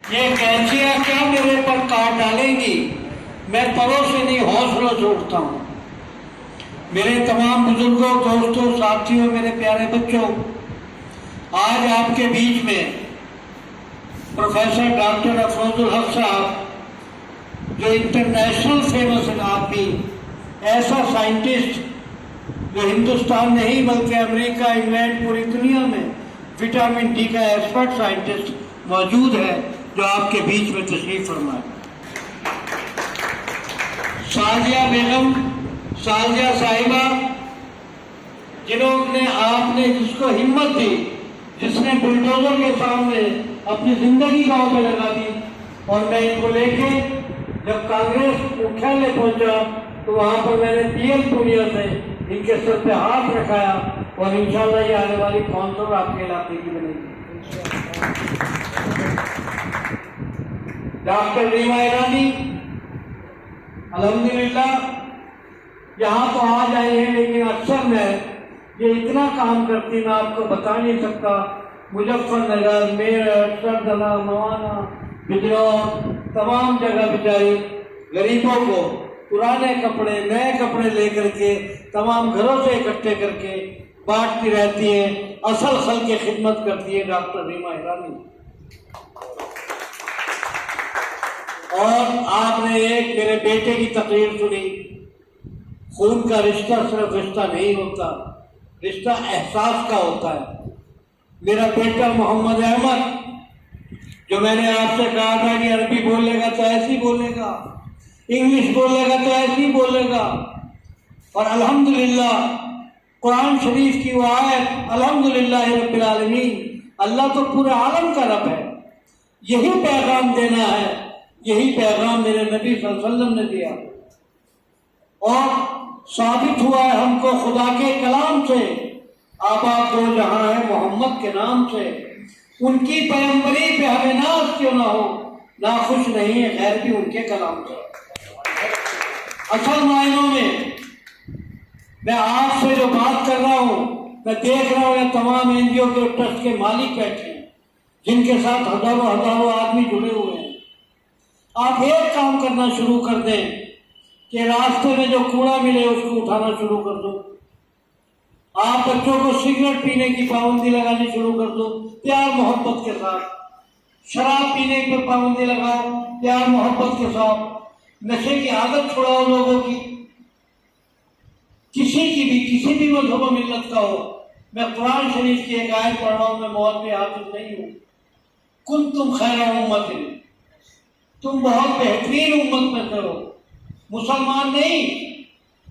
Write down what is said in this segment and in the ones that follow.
ये कैंचियां क्या मेरे पर काट डालेंगी, मैं परों से नहीं हौसलों से उठता हूँ। मेरे तमाम बुजुर्गों, दोस्तों, साथियों, मेरे प्यारे बच्चों, आज आपके बीच में प्रोफेसर डॉक्टर अफरोजुल हक साहब, जो इंटरनेशनल फेमस है, आप भी ऐसा साइंटिस्ट जो हिंदुस्तान नहीं बल्कि अमेरिका, इंग्लैंड, पूरी दुनिया में विटामिन डी का एक्सपर्ट साइंटिस्ट मौजूद है, जो आपके बीच में तशरीफ फरमाए। साजिया बेगम, साजिया साहिबा, जिन्होंने आपने जिसको हिम्मत दी, जिसने बुलडोजर के सामने अपनी जिंदगी गांव में लगा दी, और मैं इनको लेके जब कांग्रेस मुख्यालय पहुंचा तो वहां पर मैंने पीएल पूनिया से इनके सर पे हाथ रखाया, और इंशाल्लाह ये आने वाली काउंसिलर आपके इलाके की बनेगी। डॉक्टर रीमा ईरानी, अल्हम्दुलिल्लाह यहाँ तो आ जाए हैं, लेकिन अक्सर मैं ये इतना काम करती, मैं आपको बता नहीं सकता। मुजफ्फरनगर, मेरठ, सरदला, मवाना, बिजनौर, तमाम जगह बेचारी गरीबों को पुराने कपड़े, नए कपड़े लेकर के तमाम घरों से इकट्ठे करके बांटती रहती है। असल खल की खिदमत करती है डॉक्टर रीमा ईरानी। और आपने एक मेरे बेटे की तकरीर सुनी। खून का रिश्ता सिर्फ रिश्ता नहीं होता, रिश्ता एहसास का होता है। मेरा बेटा मोहम्मद अहमद, जो मैंने आपसे कहा था कि अरबी बोलेगा तो ऐसी बोलेगा, इंग्लिश बोलेगा तो ऐसी बोलेगा, और अल्हम्दुलिल्लाह कुरान शरीफ की वो आयत अल्हम्दुलिल्लाह रब्बिल आलमीन, अल्लाह तो पूरे आलम का रब है, यही पैगाम देना है, यही पैगाम मेरे नबी सल्लल्लाहु अलैहि वसल्लम ने दिया। और साबित हुआ है हमको खुदा के कलाम से, आबाद दो जहां है मोहम्मद के नाम से, उनकी पैगंबरी पे हमें नाज क्यों ना हो, ना खुश नहीं है खैर भी उनके कलाम से। असल मायनों में मैं आपसे जो बात कर रहा हूं, मैं देख रहा हूं तमाम एनजीओ के ट्रस्ट के मालिक बैठे हैं, जिनके साथ हजारों हजारों आदमी जुड़े हुए हैं। आप एक काम करना शुरू कर दें कि रास्ते में जो कूड़ा मिले उसको उठाना शुरू कर दो। आप बच्चों को सिगरेट पीने की पाबंदी लगानी शुरू कर दो, प्यार मोहब्बत के साथ। शराब पीने पर पाबंदी लगाओ, प्यार मोहब्बत के साथ। नशे की आदत छुड़ाओ लोगों की, किसी भी मजहब मिल्लत का हो। मैं कुरान शरीफ की एक आयत पढ़ रहा हूं, मैं मौत पे हाफिज नहीं हूं। कुंतुम खैरा उम्मतिन, तुम बहुत बेहतरीन उम्मत में से हो। मुसलमान नहीं,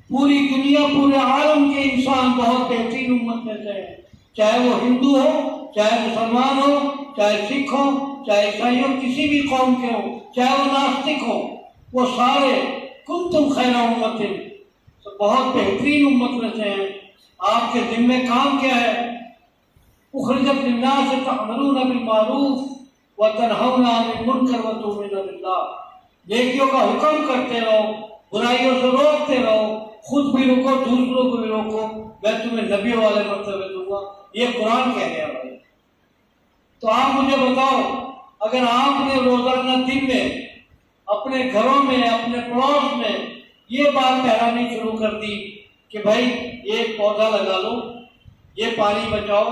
पूरी दुनिया, पूरे आलम के इंसान बहुत बेहतरीन उम्मत में से है। चाहे वो हिंदू हो, चाहे मुसलमान हो, चाहे सिख हो, चाहे ईसाई हो, किसी भी कौम के हो, चाहे वो नास्तिक हो, वो सारे कुंतुम खैरा उम्मतिन, तो बहुत बेहतरीन उम्मत में से हैं। आपके जिम्मे काम क्या है? उखरिजत लिन्नास तअमरूना बिल मारूफ व तनहौना अनिल मुनकर व तु'मिनूना बिल्लाह। नेकियों का हुक्म करते रहो, बुराइयों से रोकते रहो, खुद भी रोको, दूसरों को भी रोको, मैं तुम्हें नबियों वाले मर्तबे दूंगा। ये कुरान कह गया भाई। तो आप मुझे बताओ, अगर आपने रोजाना दिन में अपने घरों में, अपने पड़ोस में ये बात फैलानी शुरू कर दी कि भाई एक पौधा लगा लो, ये पानी बचाओ,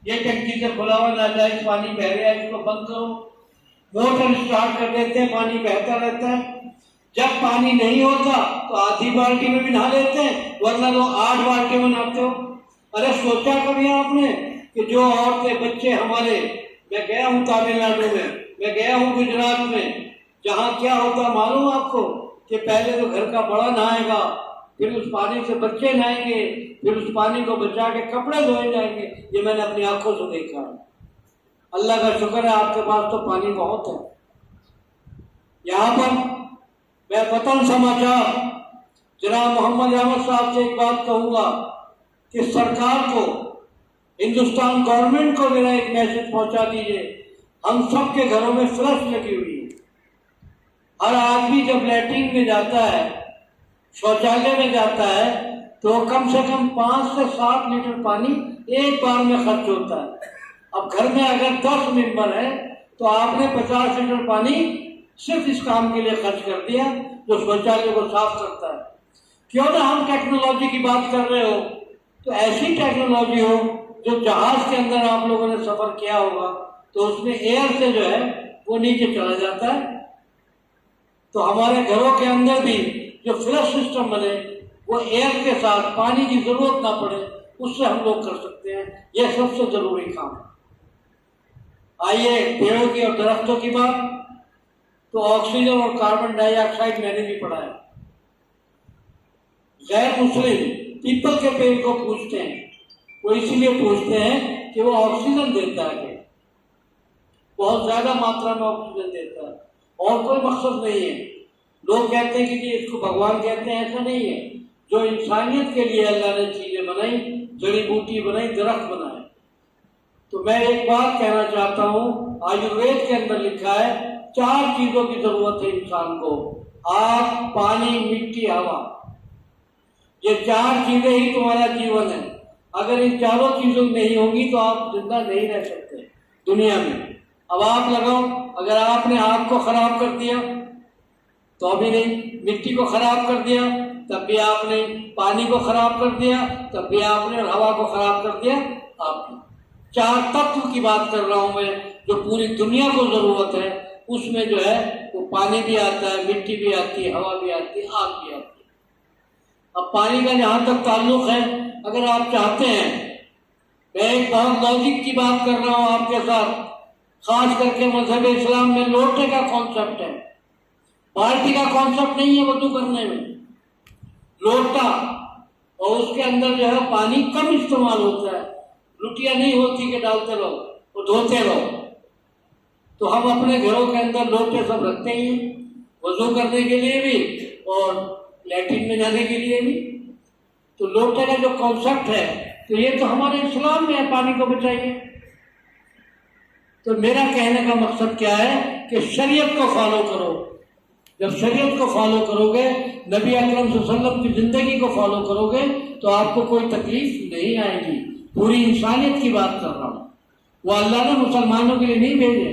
ये टंकी से खुला हुआ नाजायज पानी बह रहा है, इसको बंद करो, मोटर स्टार्ट कर देते हैं, पानी बहता रहता है। जब पानी नहीं होता तो आधी बाल्टी में भी नहा लेते हैं, वरना तो 8 बाल्टी में नहाते हो। अरे सोचा कभी आपने कि जो औरतें, बच्चे हमारे, मैं गया हूँ तमिलनाडु में, मैं गया हूँ गुजरात में, जहाँ क्या होता मालूम आपको कि पहले तो घर का बड़ा नहाएगा, फिर उस पानी से बच्चे नहाएंगे, फिर उस पानी को बचा के कपड़े धोए जाएंगे। ये मैंने अपनी आंखों से देखा। अल्लाह का शुक्र है आपके पास तो पानी बहुत है। यहाँ पर मैं वतन समाचार जनाब मोहम्मद अहमद साहब से एक बात कहूँगा कि सरकार को, हिंदुस्तान गवर्नमेंट को मेरा एक मैसेज पहुँचा दीजिए। हम सब के घरों में फ्लश लगी हुई है। हर आदमी जब लैट्रिन में जाता है, शौचालय में जाता है, तो कम से कम 5 से 7 लीटर पानी एक बार में खर्च होता है। अब घर में अगर 10 मेंबर है तो आपने 50 लीटर पानी सिर्फ इस काम के लिए खर्च कर दिया जो शौचालय को साफ करता है। क्यों ना हम टेक्नोलॉजी की बात कर रहे हो तो ऐसी टेक्नोलॉजी हो जो जहाज के अंदर आप लोगों ने सफर किया होगा तो उसमें एयर से जो है वो नीचे चला जाता है। तो हमारे घरों के अंदर भी जो फ्लश सिस्टम बने वो एयर के साथ, पानी की जरूरत ना पड़े, उससे हम लोग कर सकते हैं। यह सबसे जरूरी काम है। आइए पेड़ों की और दरख्तों की बात, तो ऑक्सीजन और कार्बन डाइऑक्साइड मैंने भी पढ़ा है। गैर मुस्लिम पीपल के पेड़ को पूछते हैं, वो इसलिए पूछते हैं कि वो ऑक्सीजन देता है, बहुत ज्यादा मात्रा में ऑक्सीजन देता है, और कोई मकसद नहीं है। लोग कहते हैं कि जी इसको भगवान कहते हैं, ऐसा नहीं है। जो इंसानियत के लिए अल्लाह ने चीजें बनाई, जड़ी बूटी बनाई, दरख्त बनाए। तो मैं एक बात कहना चाहता हूँ, आयुर्वेद के अंदर लिखा है 4 चीजों की जरूरत है इंसान को, आग, पानी, मिट्टी, हवा। ये 4 चीजें ही तुम्हारा जीवन है। अगर इन चारों चीजों नहीं होंगी तो आप जिंदा नहीं रह सकते दुनिया में। अब आप लगाओ, अगर आपने आग को खराब कर दिया तो अभी नहीं, मिट्टी को खराब कर दिया तब भी आपने, पानी को खराब कर दिया तब भी आपने, और हवा को खराब कर दिया आपने। 4 तत्व की बात कर रहा हूं मैं, जो पूरी दुनिया को जरूरत है। उसमें जो है वो पानी भी आता है, मिट्टी भी आती है, हवा भी आती है, आग भी आती है। अब पानी का जहां तक ताल्लुक है, अगर आप चाहते हैं, मैं एक बहुत लॉजिक की बात कर रहा हूं आपके साथ, खास करके मजहब इस्लाम में लोटे का कॉन्सेप्ट है, बाल्टी का कॉन्सेप्ट नहीं है वजू करने में। लोटा, और उसके अंदर जो है पानी कम इस्तेमाल होता है, लुटिया नहीं होती कि डालते रहो और धोते रहो। तो हम अपने घरों के अंदर लोटे सब रखते ही, वजू करने के लिए भी और लैट्रिन में जाने के लिए भी। तो लोटे का जो कॉन्सेप्ट है, तो ये तो हमारे इस्लाम में है, पानी को बचाइए। तो मेरा कहने का मकसद क्या है कि शरीयत को फॉलो करो। जब शरीयत को फॉलो करोगे, नबी अकरम सल्लल्लाहु अलैहि वसल्लम की जिंदगी को फॉलो करोगे, तो आपको कोई तकलीफ नहीं आएगी। पूरी इंसानियत की बात कर रहा हूँ। वो अल्लाह ने मुसलमानों के लिए नहीं भेजे,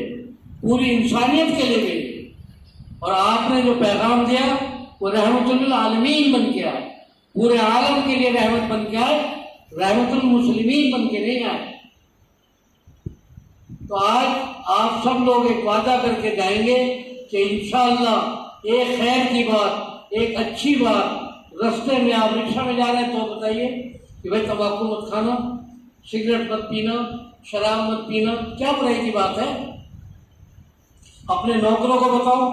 पूरी इंसानियत के लिए भेजे। और आपने जो पैगाम दिया वो रहमतुल आलमीन बन के आए, पूरे आलम के लिए रहमत बन के आए, रहमतुल मुस्लिमीन बन के नहीं आए। तो आज आप सब लोग एक वादा करके जाएंगे कि इंशाअल्लाह एक खैर की बात, एक अच्छी बात, रास्ते में आप रिक्शा में जा रहे हैं तो बताइए कि भाई तंबाकू मत खाना, सिगरेट मत पीना, शराब मत पीना, क्या बुराई की बात है। अपने नौकरों को बताओ,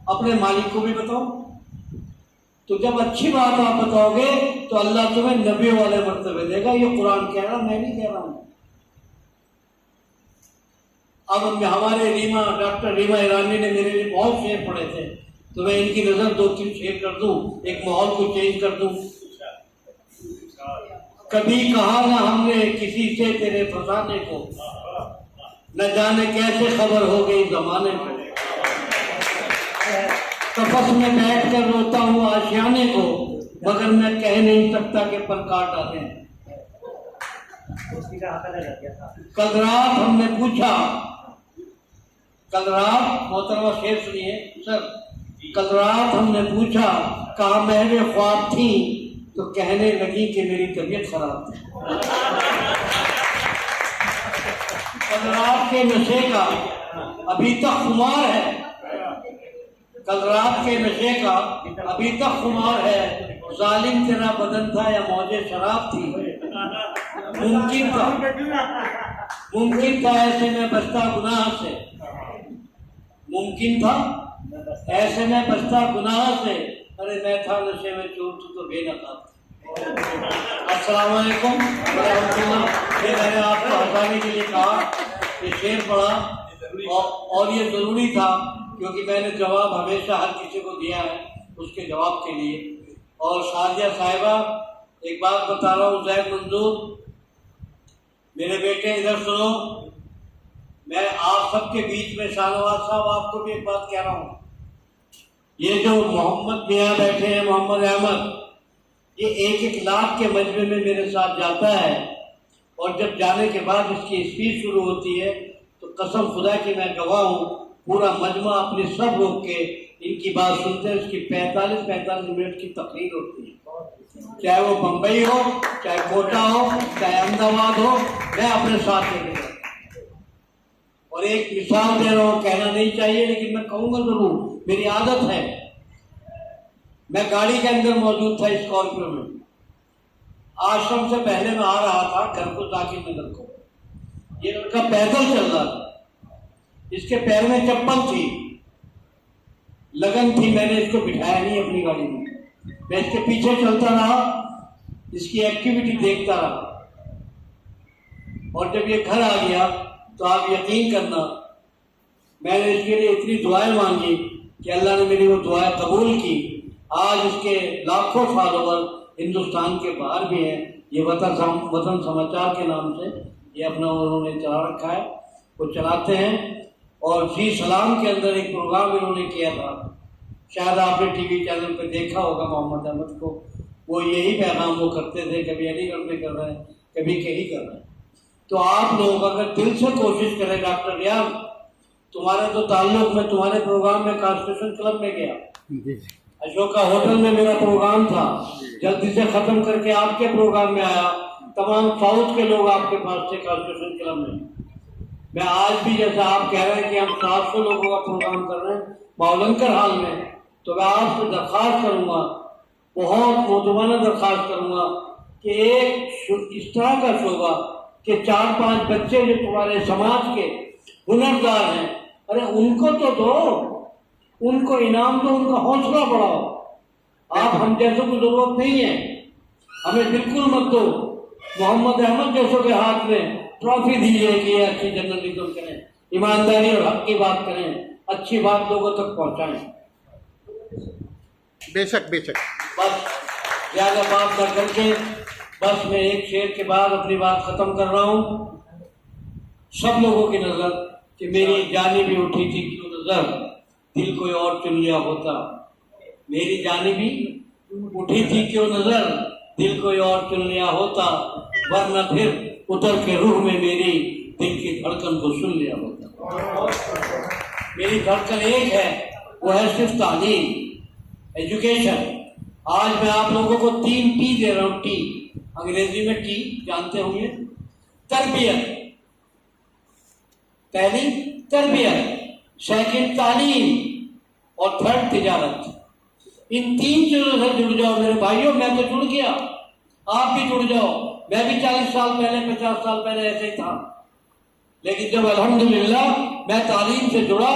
अपने मालिक को भी बताओ। तो जब अच्छी बात आप बताओगे तो अल्लाह तुम्हें नबी वाले मर्तबे देगा। ये कुरान कह रहा, मैं नहीं कह रहा हूं। अब हमारे डॉक्टर रीमा ईरानी ने मेरे लिए बहुत शेर पढ़े थे, तो मैं इनकी नजर 2-3 शेर कर दूं, एक माहौल को चेंज कर दूं। कभी कहा ना हमने किसी से तेरे फसाने को, न जाने कैसे खबर हो गई जमाने को। तपस में बैठ कर रोता हूँ आशियाने को, मगर मैं कह नहीं सकता कि पर काट डाले। कल रात हमने पूछा, कल रात, मोहतरमा शेर सुनिए सर, कल रात हमने पूछा कहा महवे ख्वाब थी, तो कहने लगी कि मेरी तबीयत खराब थी। कल रात के नशे का अभी तक खुमार है, कल रात के नशे का अभी तक खुमार है। जालिम तेरा बदन था या मौजे शराब थी, मुमकिन था ऐसे में बचता गुनाह से, मुमकिन था ऐसे में बचता गुनाह से। अरे मैं था नशे में चूर, तू तो बेनकाब। अस्सलाम वालेकुम रहमतुल्लाह। मैंने आपको हटाने के लिए कहा, ये शेर पढ़ा और ये जरूरी था, क्योंकि मैंने जवाब हमेशा हर किसी को दिया है उसके जवाब के लिए। और साजिया साहिबा, एक बात बता रहा हूँ, जैद मंजूर मेरे बेटे इधर सुनो, मैं आप सबके बीच में शाहनवाज साहब आपको भी एक बात कह रहा हूँ। ये जो मोहम्मद मियाँ बैठे हैं, मोहम्मद अहमद, ये 1-1 लाख के मजमे में मेरे साथ जाता है, और जब जाने के बाद इसकी स्पीच शुरू होती है तो कसम खुदा की मैं गवाह हूँ, पूरा मजमा अपने सब रोक के इनकी बात सुनते हैं। उसकी 45 मिनट की तकरीर होती है, चाहे वो बम्बई हो, चाहे कोटा हो, चाहे अहमदाबाद हो, मैं अपने साथ लेके जाता हूं। और एक मिसाल दे रहा हूँ, कहना नहीं चाहिए लेकिन मैं कहूँगा जरूर, मेरी आदत है। मैं गाड़ी के अंदर मौजूद था स्कॉर्पियो में, आश्रम से पहले मैं आ रहा था घर को जाकिर नगर को। ये लड़का पैदल चल रहा था, इसके पैर में चप्पल थी, लगन थी, मैंने इसको बिठाया नहीं अपनी गाड़ी में, मैं इसके पीछे चलता रहा, इसकी एक्टिविटी देखता रहा। और जब ये घर आ गया तो आप यकीन करना, मैंने इसके लिए इतनी दुआएं मांगी कि अल्लाह ने मेरी वो दुआएं कबूल की। आज इसके लाखों फॉलोवर हिंदुस्तान के बाहर भी हैं। ये वतन समाचार के नाम से ये अपना उन्होंने चला रखा है, वो चलाते हैं। और जी सलाम के अंदर एक प्रोग्राम इन्होंने किया था, शायद आपने टीवी चैनल पे देखा होगा, मोहम्मद अहमद को। वो यही पैगाम वो करते थे, कभी अलीगढ़ में कर रहे हैं, कभी कहीं कर रहे हैं। तो आप लोग अगर दिल से कोशिश करें, डॉक्टर रियाज, तुम्हारे तो ताल्लुक में तुम्हारे प्रोग्राम में कॉन्स्टिट्यूशन क्लब में गया, अशोका होटल में मेरा प्रोग्राम था, जल्दी से खत्म करके आपके प्रोग्राम में आया, तमाम साउथ के लोग आपके पास थे कॉन्स्टिट्यूशन क्लब में। मैं आज भी जैसा आप कह रहे हैं कि हम 700 लोगों का प्रोग्राम कर रहे हैं मौलंकर हाल में, तो मैं आपसे दरख्वास्त करूंगा, बहुत मोहतरमाना दरख्वास्त करूंगा कि एक इस तरह का शोबा कि 4-5 बच्चे जो तुम्हारे समाज के हुनरदार हैं, अरे उनको तो दो, उनको इनाम दो, उनका हौसला बढ़ाओ। आप हम जैसों को जरूरत नहीं है, हमें बिल्कुल मत दो। मोहम्मद अहमद जैसों के हाथ में ट्रॉफी दीजिए कि ये अच्छी जर्नलिज्म करें, ईमानदारी और हक की बात करें, अच्छी बात लोगों तक पहुंचाएं। बेशक बेशक। बस ज्यादा बात न करके बस मैं एक शेर के बाद अपनी बात खत्म कर रहा हूँ। सब लोगों की नजर कि मेरी जाने भी उठी थी क्यों नजर, दिल कोई और चुन लिया होता। मेरी जाने भी उठी थी क्यों नजर, दिल कोई और चुन लिया होता, वरना फिर उतर के रूह में मेरी दिल की धड़कन को सुन लिया होता। मेरी धड़कन एक है, वो है सिर्फ तालीम, एजुकेशन। आज मैं आप लोगों को 3 टी दे रहा हूँ। टी अंग्रेजी में टी जानते होंगे, तरबियत, पहली तरबियत, सेकंड तालीम और थर्ड तिजारत। इन 3 चीजों से जुड़ जाओ मेरे भाइयों। मैं तो जुड़ गया, आप भी जुड़ जाओ। मैं भी 40 साल पहले 50 साल पहले ऐसे ही था, लेकिन जब अल्हम्दुलिल्लाह मैं तालीम से जुड़ा